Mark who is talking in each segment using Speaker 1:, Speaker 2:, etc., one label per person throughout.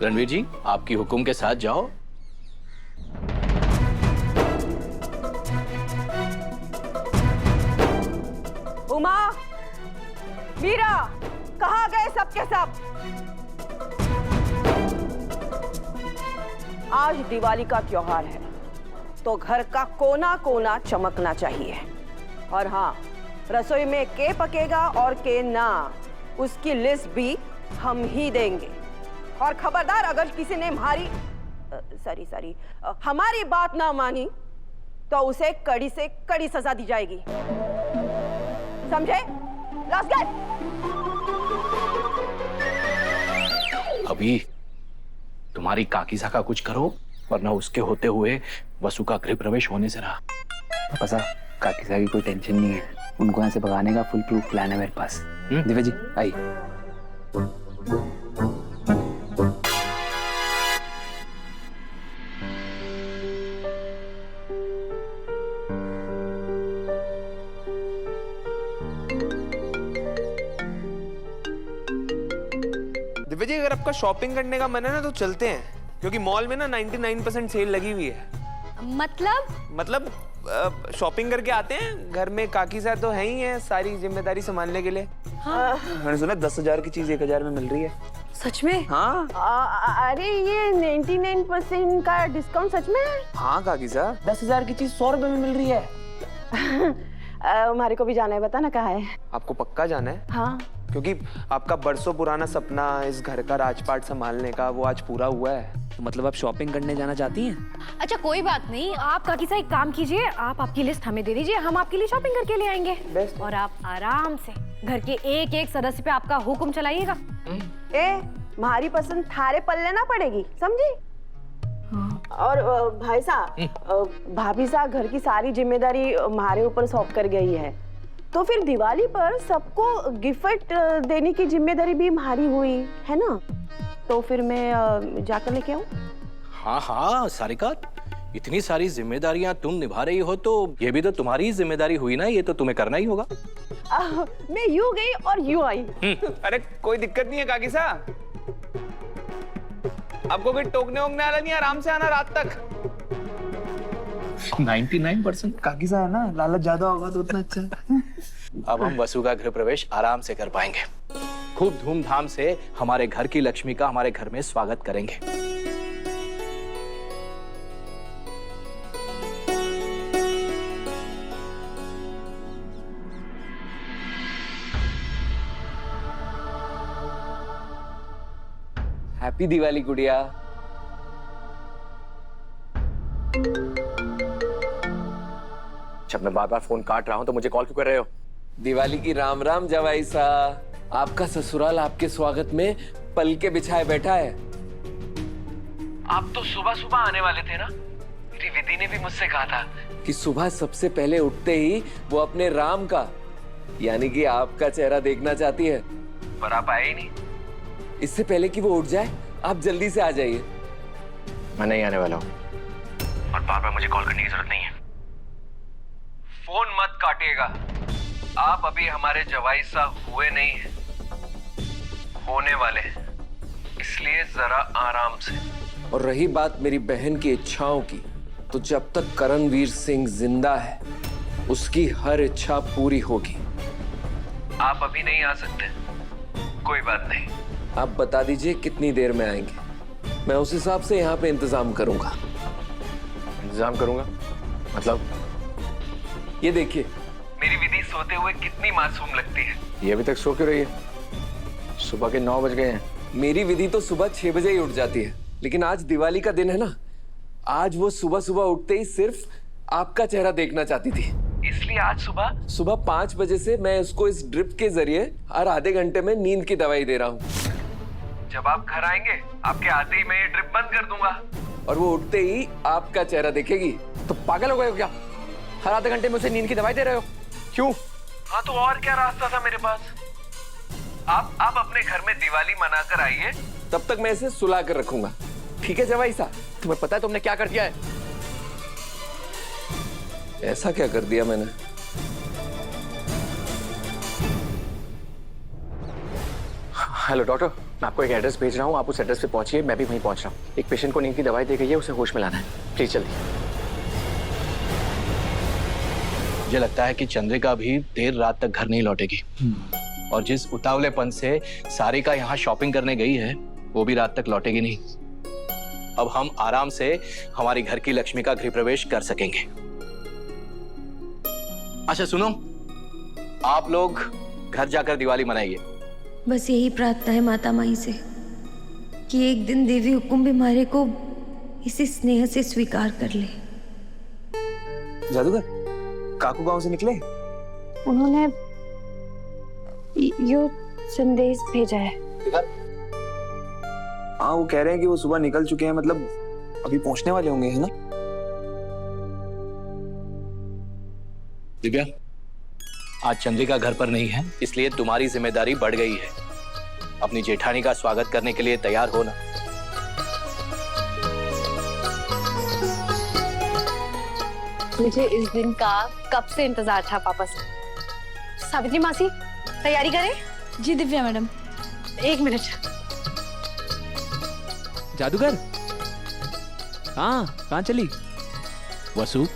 Speaker 1: रणवीर जी, आपकी हुक्म के साथ जाओ।
Speaker 2: उमा, मीरा, कहाँ गए सबके सब? आज दिवाली का त्योहार है तो घर का कोना कोना चमकना चाहिए। और हाँ, रसोई में के पकेगा और के ना, उसकी लिस्ट भी हम ही देंगे। और खबरदार, अगर किसी ने हमारी बात ना मानी तो उसे कड़ी से कड़ी सजा दी जाएगी, समझे? Let's get!
Speaker 1: अभी तुम्हारी काकीसा का कुछ करो, वरना उसके होते हुए वसु का गृह प्रवेश होने से रहा।
Speaker 3: पापा साहब, काकीसा की कोई टेंशन नहीं है, उनको यहाँ से भगाने का फुल प्रूफ प्लान है मेरे पास। दिव्या जी आई।
Speaker 4: दिव्या जी, अगर आपका शॉपिंग करने का मन है ना तो चलते हैं, क्योंकि मॉल में ना 99% सेल लगी हुई है। मतलब शॉपिंग करके आते हैं। घर में काकीसा तो है ही है सारी जिम्मेदारी संभालने के लिए। हाँ। मैंने सुना 10,000 की चीज 1,000 में मिल रही है।
Speaker 2: सच में?
Speaker 4: हाँ।
Speaker 2: अरे ये 99% का डिस्काउंट सच में है?
Speaker 4: हाँ काकीसा, 10,000 की चीज 100 रुपए में मिल रही है।
Speaker 2: हमारे को भी जाना है, बता ना कहाँ है।
Speaker 4: आपको पक्का जाना है?
Speaker 2: हाँ।
Speaker 4: क्योंकि आपका बरसों पुराना सपना इस घर का राजपाट संभालने का, वो आज पूरा हुआ है।
Speaker 3: तो मतलब आप शॉपिंग करने जाना चाहती हैं?
Speaker 5: अच्छा कोई बात नहीं, आप काकीसा एक काम कीजिए, आप आपकी लिस्ट हमें दे दीजिए, हम आपके लिए शॉपिंग करके ले आएंगे।
Speaker 4: बेस्ट। और
Speaker 5: आप आराम से घर के एक एक सदस्य पे आपका हुक्म चलाइएगा।
Speaker 2: हमारी पसंद थारे पल्ले ना पड़ेगी, समझी? और भाई साहब, भाभी साहब घर की सारी जिम्मेदारी हमारे ऊपर सौंप कर गई है, तो फिर दिवाली पर सबको गिफ्ट देने की जिम्मेदारी भी हमारी हुई है ना? तो फिर मैं जाकर लेके आऊं?
Speaker 1: हाँ हाँ सारिका, इतनी सारी जिम्मेदारियां तुम निभा रही हो तो ये भी तो तुम्हारी ही जिम्मेदारी हुई ना, ये तो तुम्हें करना ही होगा।
Speaker 2: मैं यूं गई और यूं आई।
Speaker 4: अरे कोई दिक्कत नहीं है काकीसा, आपको कोई टोकने वोकने वाला नहीं है, आराम से आना रात तक।
Speaker 1: 99%
Speaker 4: काकीसा है ना, लालच ज्यादा होगा तो उतना अच्छा है।
Speaker 1: अब हम वसु का गृह प्रवेश आराम से कर पाएंगे। खूब धूमधाम से हमारे घर की लक्ष्मी का हमारे घर में स्वागत करेंगे।
Speaker 3: हैप्पी दिवाली गुड़िया।
Speaker 1: जब मैं बार बार फोन काट रहा हूं तो मुझे कॉल क्यों कर रहे हो?
Speaker 6: दिवाली की राम राम जवाई सा। आपका ससुराल आपके स्वागत में पल के बिछाए बैठा है।
Speaker 4: आप तो सुबह सुबह आने वाले थे ना? मेरी विधि ने भी मुझसे कहा था
Speaker 6: कि सुबह सबसे पहले उठते ही वो अपने राम का यानी कि आपका चेहरा देखना चाहती है,
Speaker 4: पर आप आए ही नहीं।
Speaker 6: इससे पहले कि वो उठ जाए आप जल्दी से आ जाइए।
Speaker 1: मैं नहीं आने वाला हूं।
Speaker 4: और बार बार मुझे कॉल करने की जरूरत नहीं है। फोन मत काटिएगा, आप अभी हमारे जवाई सा हुए नहीं हैं, होने वाले हैं, इसलिए जरा आराम से।
Speaker 6: और रही बात मेरी बहन की इच्छाओं की, तो जब तक करणवीर सिंह जिंदा है उसकी हर इच्छा पूरी होगी।
Speaker 4: आप अभी नहीं आ सकते, कोई बात नहीं।
Speaker 6: आप बता दीजिए कितनी देर में आएंगे, मैं उस हिसाब से यहाँ पे इंतजाम करूंगा।
Speaker 1: इंतजाम करूंगा मतलब?
Speaker 6: ये देखिए,
Speaker 4: मेरी विधि सोते हुए कितनी मासूम लगती है।
Speaker 1: ये अभी तक सो क्यों रही है? सुबह के 9 बज गए हैं।
Speaker 6: मेरी विधि तो सुबह 6 बजे ही उठ जाती है, लेकिन आज दिवाली का दिन है ना, आज वो सुबह सुबह उठते ही सिर्फ आपका चेहरा देखना चाहती थी।
Speaker 4: इसलिए आज सुबह
Speaker 6: 5 बजे से मैं उसको इस ड्रिप के जरिए हर आधे घंटे में नींद की दवाई दे रहा हूँ।
Speaker 4: जब आप घर आएंगे आपके आते ही मैं ये ड्रिप बंद कर दूंगा
Speaker 6: और वो उठते ही आपका चेहरा देखेगी।
Speaker 1: तो पागल हो गए हो क्या? हर आधे घंटे में उसे नींद की दवाई दे रहे हो? क्यों?
Speaker 4: हाँ तो और क्या रास्ता था मेरे पास? आप अपने घर में दिवाली मनाकर आइए,
Speaker 6: तब तक मैं इसे सुला कर रखूंगा। ठीक है जवाई साहब?
Speaker 1: तुम्हें पता है तुमने क्या कर दिया है?
Speaker 6: ऐसा क्या कर दिया मैंने?
Speaker 3: हेलो डॉक्टर, मैं आपको एक एड्रेस भेज रहा हूँ, आप उस एड्रेस पे पहुंचिए, मैं भी वहीं पहुंच रहा हूँ। एक पेशेंट को नींद की दवाई दी गई है, उसे होश में लाना है, प्लीज जल्दी।
Speaker 1: मुझे लगता है कि चंद्रिका भी देर रात तक घर नहीं लौटेगी, और जिस उतावलेपन से सारिका यहाँ शॉपिंग करने गई है वो भी रात तक लौटेगी नहीं। अब हम आराम से हमारी घर की लक्ष्मी का गृह प्रवेश कर सकेंगे। अच्छा सुनो, आप लोग घर जाकर दिवाली मनाइए।
Speaker 7: बस यही प्रार्थना है माता माई से कि एक दिन देवी हुकुम भी हमारे को इसी स्नेह से स्वीकार कर ले।
Speaker 8: जादूगर, काकू गांव से निकले?
Speaker 2: उन्होंने यो संदेश भेजा है।
Speaker 8: हाँ, वो कह रहे हैं कि वो सुबह निकल चुके हैं, मतलब अभी पहुंचने वाले होंगे, है ना?
Speaker 1: दिव्या, आज चंद्रिका घर पर नहीं है, इसलिए तुम्हारी जिम्मेदारी बढ़ गई है। अपनी जेठानी का स्वागत करने के लिए तैयार हो ना।
Speaker 5: मुझे इस दिन का कब से इंतजार था पापा से। सावित्री मासी, तैयारी करें?
Speaker 7: जी दिव्या मैडम।
Speaker 5: 1 मिनट।
Speaker 8: जादूगर, कहाँ चली?
Speaker 1: वसु,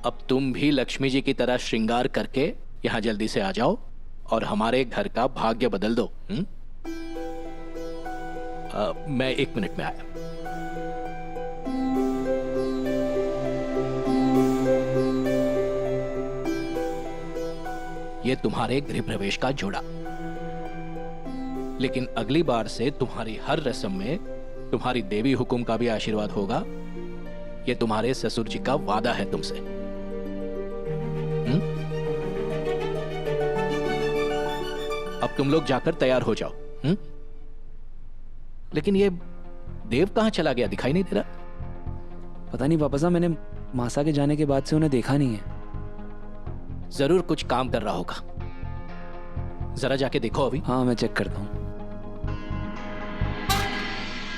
Speaker 1: अब तुम भी लक्ष्मी जी की तरह श्रृंगार करके यहाँ जल्दी से आ जाओ और हमारे घर का भाग्य बदल दो। मैं 1 मिनट में आया। ये तुम्हारे गृह प्रवेश का जोड़ा, लेकिन अगली बार से तुम्हारी हर रस्म में तुम्हारी देवी हुकुम का भी आशीर्वाद होगा। ये तुम्हारे ससुर जी का वादा है तुमसे। अब तुम लोग जाकर तैयार हो जाओ। लेकिन ये देव कहां चला गया, दिखाई नहीं दे रहा।
Speaker 8: पता नहीं पापा साहब, मैंने मासा के जाने के बाद से उन्हें देखा नहीं है।
Speaker 1: जरूर कुछ काम कर रहा होगा, जरा जाके देखो अभी।
Speaker 8: हाँ, मैं चेक करता हूँ।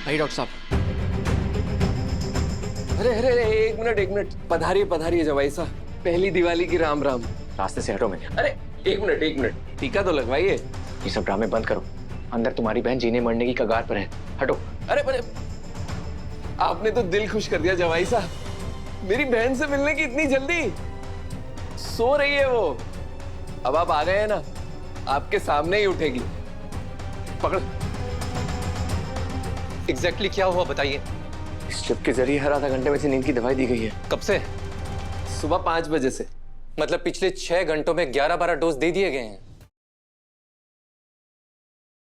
Speaker 3: नहीं डॉक्टर साहब। अरे अरे अरे, एक मिनट, पधारिए जवाई साहब। पहली दिवाली की राम राम। रास्ते से हटो। मैं अरे एक मिनट, टीका तो लगवाइए। ये सब ड्रामे बंद करो, अंदर तुम्हारी बहन जीने मरने की कगार पर है, हटो। अरे अरे, आपने तो दिल खुश कर दिया जवाई साहब। मेरी बहन से मिलने की इतनी जल्दी? सो रही है वो। अब आप आ गए हैं ना, आपके सामने ही उठेगी। पकड़।
Speaker 1: एग्जैक्टली क्या हुआ बताइए।
Speaker 3: इस ट्रिप के जरिए हर आधा घंटे में से नींद की दवाई दी गई है।
Speaker 1: कब से?
Speaker 3: सुबह 5 बजे से।
Speaker 9: मतलब पिछले 6 घंटों में 11-12 डोज दे दिए गए हैं।